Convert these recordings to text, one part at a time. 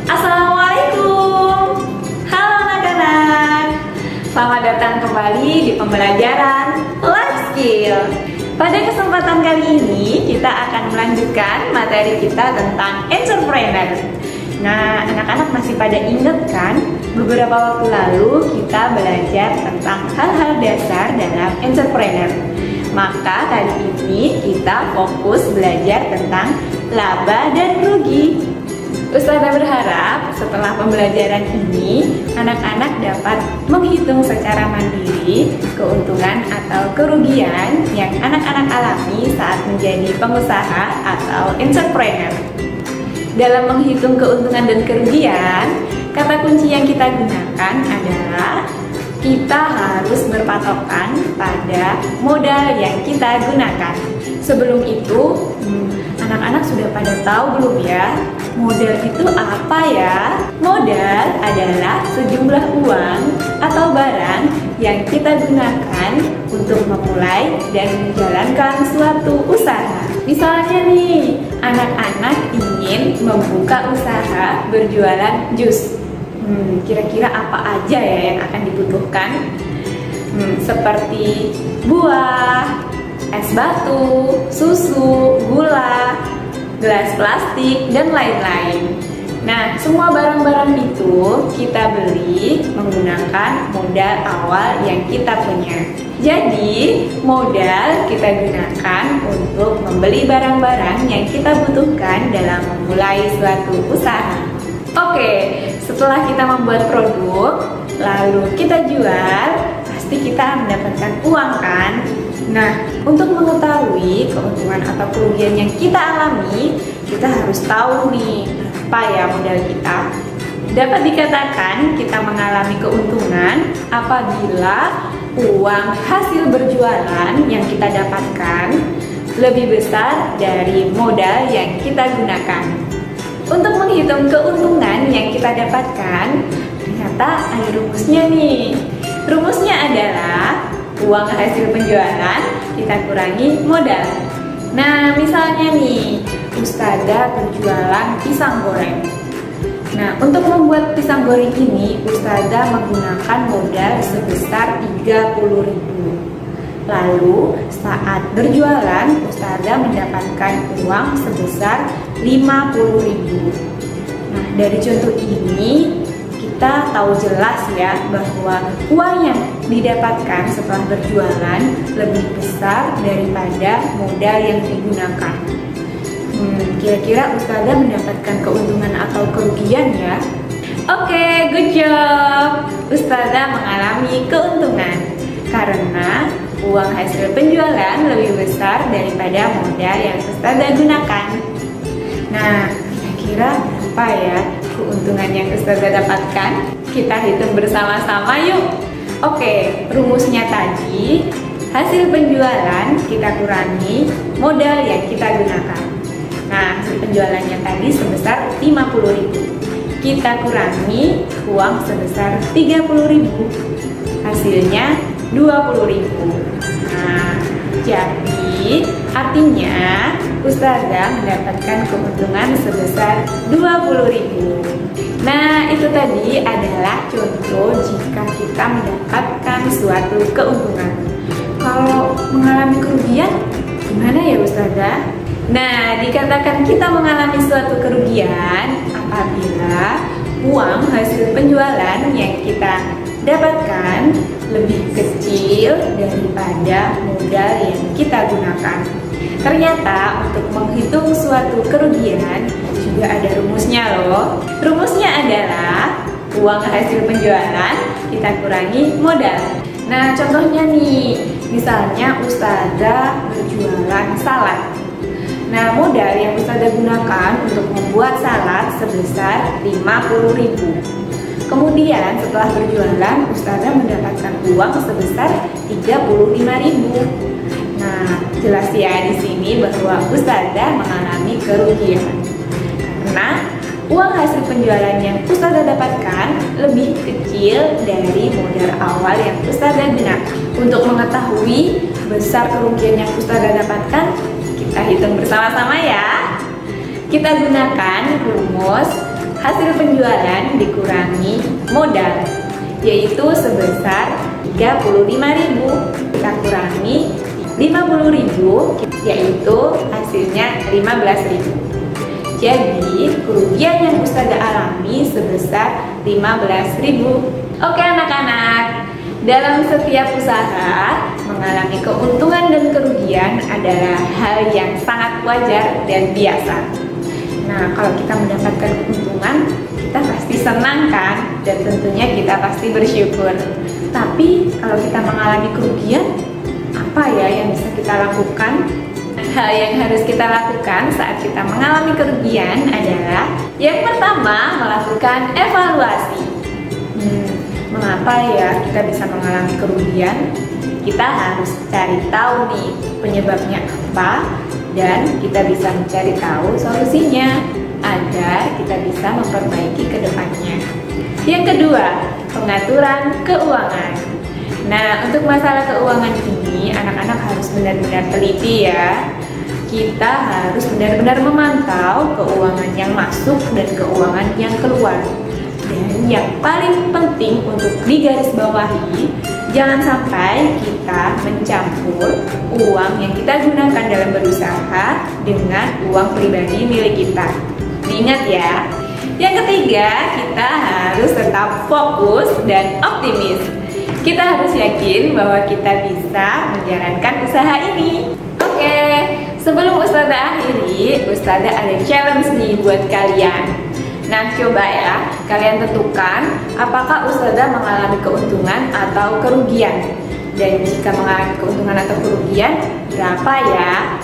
Assalamualaikum. Halo anak-anak. Selamat datang kembali di pembelajaran Life Skill. Pada kesempatan kali ini kita akan melanjutkan materi kita tentang entrepreneur. Nah, anak-anak masih pada ingat kan? Beberapa waktu lalu kita belajar tentang hal-hal dasar dalam entrepreneur. Maka kali ini kita fokus belajar tentang laba dan rugi. Ustazah berharap setelah pembelajaran ini, anak-anak dapat menghitung secara mandiri keuntungan atau kerugian yang anak-anak alami saat menjadi pengusaha atau entrepreneur. Dalam menghitung keuntungan dan kerugian, kata kunci yang kita gunakan adalah kita harus berpatokan pada modal yang kita gunakan. Sebelum itu, anak-anak sudah pada tahu belum ya? Modal itu apa ya? Modal adalah sejumlah uang atau barang yang kita gunakan untuk memulai dan menjalankan suatu usaha. Misalnya nih, anak-anak ingin membuka usaha berjualan jus. Kira-kira apa aja ya yang akan dibutuhkan? Seperti buah, es batu, susu, gula, gelas plastik, dan lain-lain. Nah, semua barang-barang itu kita beli menggunakan modal awal yang kita punya. Jadi, modal kita gunakan untuk membeli barang-barang yang kita butuhkan dalam memulai suatu usaha. Oke, setelah kita membuat produk, lalu kita jual, pasti kita mendapatkan uang kan? Nah, untuk mengetahui keuntungan atau kerugian yang kita alami, kita harus tahu nih, apa ya modal kita. Dapat dikatakan kita mengalami keuntungan apabila uang hasil berjualan yang kita dapatkan lebih besar dari modal yang kita gunakan. Untuk menghitung keuntungan yang kita dapatkan, ternyata ada rumusnya nih. Rumusnya adalah uang hasil penjualan kita kurangi modal. Nah, misalnya nih, Ustazah berjualan pisang goreng. Nah, untuk membuat pisang goreng ini, Ustazah menggunakan modal sebesar 30.000. Lalu, saat berjualan, Ustazah mendapatkan uang sebesar 50.000. Nah, dari contoh ini, kita tahu jelas ya bahwa uang yang didapatkan setelah berjualan lebih besar daripada modal yang digunakan. Kira-kira Ustazah mendapatkan keuntungan atau kerugian ya? Oke, good job! Ustazah mengalami keuntungan karena uang hasil penjualan lebih besar daripada modal yang Ustazah gunakan. Nah, kira-kira berapa ya keuntungan yang Ustazah dapatkan? Kita hitung bersama-sama yuk. Oke, rumusnya tadi, hasil penjualan kita kurangi modal yang kita gunakan. Nah, hasil penjualannya tadi sebesar 50.000. Kita kurangi uang sebesar 30.000. Hasilnya 20.000. Nah, jadi artinya Ustazah mendapatkan keuntungan sebesar 20.000. Nah, itu tadi adalah contoh jika kita mendapatkan suatu keuntungan. Kalau mengalami kerugian, gimana ya Ustazah? Nah, dikatakan kita mengalami suatu kerugian apabila uang hasil penjualan yang kita dapatkan lebih kecil daripada modal yang kita gunakan. Ternyata untuk menghitung suatu kerugian juga ada rumusnya loh. Rumusnya adalah uang hasil penjualan kita kurangi modal. Nah, contohnya nih, misalnya Ustazah berjualan salad. Nah, modal yang Ustazah gunakan untuk membuat salad sebesar 50.000. Kemudian setelah berjualan, Ustazah mendapatkan uang sebesar 35.000. Nah, jelas ya di sini bahwa Ustazah mengalami kerugian karena uang hasil penjualan yang Ustazah dapatkan lebih kecil dari modal awal yang Ustazah gunakan. Untuk mengetahui besar kerugian yang Ustazah dapatkan, kita hitung bersama-sama ya. Kita gunakan rumus hasil penjualan dikurangi modal, yaitu sebesar 35.000. Kita kurangi 50.000, yaitu hasilnya 15.000. Jadi kerugian yang Ustazah alami sebesar 15.000. Oke anak-anak, dalam setiap usaha mengalami keuntungan dan kerugian adalah hal yang sangat wajar dan biasa. Nah, kalau kita mendapatkan keuntungan, kita pasti senang kan? Dan tentunya kita pasti bersyukur. Tapi kalau kita mengalami kerugian, apa ya yang bisa kita lakukan? Hal yang harus kita lakukan saat kita mengalami kerugian adalah yang pertama, melakukan evaluasi. Mengapa ya kita bisa mengalami kerugian? Kita harus cari tahu nih penyebabnya apa, dan kita bisa mencari tahu solusinya agar kita bisa memperbaiki ke depannya. Yang kedua, pengaturan keuangan. Nah, untuk masalah keuangan ini anak-anak harus benar-benar teliti ya. Kita harus benar-benar memantau keuangan yang masuk dan keuangan yang keluar. Dan yang paling penting untuk digarisbawahi, jangan sampai kita mencampur uang yang kita gunakan dalam berusaha dengan uang pribadi milik kita. Diingat ya. Yang ketiga, kita harus tetap fokus dan optimis. Kita harus yakin bahwa kita bisa menjalankan usaha ini. Oke, sebelum Ustazah akhiri, Ustazah ada challenge nih buat kalian. Nah, coba ya, kalian tentukan apakah Ustazah mengalami keuntungan atau kerugian. Dan jika mengalami keuntungan atau kerugian, berapa ya?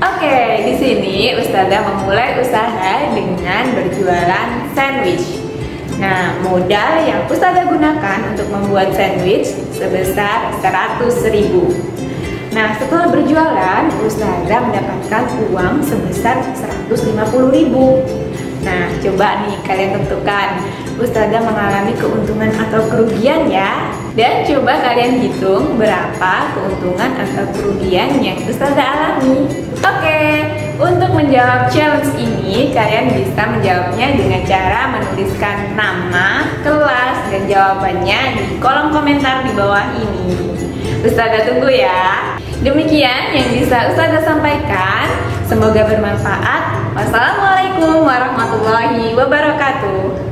Oke, di sini Ustazah memulai usaha dengan berjualan sandwich. Nah, modal yang Ustazah gunakan untuk membuat sandwich sebesar 100.000. Nah, setelah berjualan, Ustazah mendapatkan uang sebesar 150.000. Nah, coba nih kalian tentukan Ustazah mengalami keuntungan atau kerugian ya. Dan coba kalian hitung berapa keuntungan atau kerugian yang Ustazah alami. Oke, untuk menjawab challenge ini kalian bisa menjawabnya dengan cara menuliskan nama, kelas, dan jawabannya di kolom komentar di bawah ini. Ustazah tunggu ya. Demikian yang bisa Ustazah sampaikan. Semoga bermanfaat. Wassalamualaikum warahmatullahi wabarakatuh.